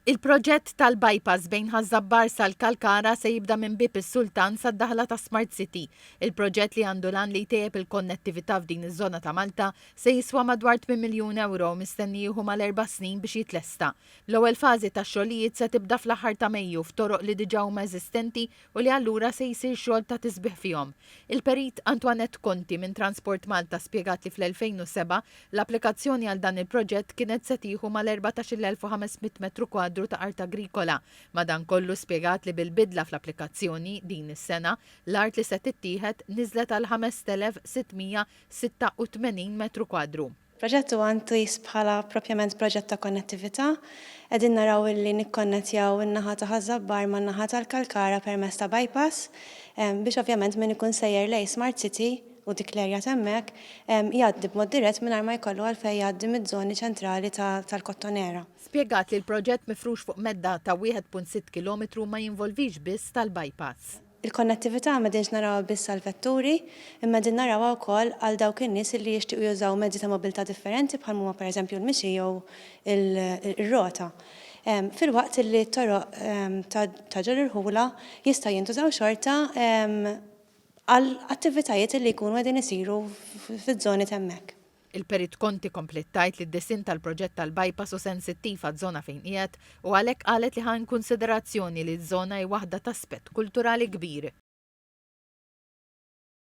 Il-proġett tal-bypass bejn Ħażabbar sal-Kalkara se jibda minn Bib is-Sultan sad-daħla ta' Smart City. Il-proġett li għandu lan li jtejjeb il-konnettività f'din iż-żona ta' Malta se jiswa madwar 8 miljun euro mistenni jieħu mal-4 snin biex jitlesta. L-ewwel fażi tax-xogħlijiet se tibda fl-aħħar ta' Mejju f'toroq li diġà huma eżistenti u li allura se jsir xogħol ta' tisbieħ fihom. Il-perit Antoinette Conti minn Transport Malta spjegat li fl-2007 l-applikazzjoni għal dan il-proġett kienet se tieħu mal-14,500 metru kwadru ta' art agrikola. Madankollu spjegat li bil-bidla fl-applikazzjoni din is-sena l-art li se tittieħed niżlet għal 5,686 metru kwadru. Proġettu għandu bħala propjament proġett ta' konnettività, qegħdin naraw li nikkonnettjaw in-naħa ta' Ħażabbar man-naħa tal-Kalkara permezz ta' bypass biex ovvjament min ikun sejjer lejn Smart City u dik l-erja hemmhekk jgħaddi b'mod dirett mingħajr ma jkollu għalfejn jgħaddi mid-żoni ċentrali tal-Kottonera. Spjegat li l-proġett mifrux fuq medda ta' 1.6 km ma jinvolvix biss tal-bypass. Il-konnettività ma dinx naraw biss għal-vetturi, imma din naraw wkoll għal dawk in-nies li jixtiequ jużaw mezzi ta' mobilità differenti bħal huma pereżempju l-mixi jew ir-rota. Fil-waqt li t-toroq ta' ġol irħula jista' jintużaw xorta għal attivitajiet li jkunu qegħdin isiru fiż-żoni hemmhekk. Il-perit Conti komplettajt li d-desin tal-proġett tal-bypass u sensittiv għaż-żona fejn qiegħed u għalhekk qalet li ħan konsiderazzjoni li ż-żona hi waħda ta' aspett kulturali kbir.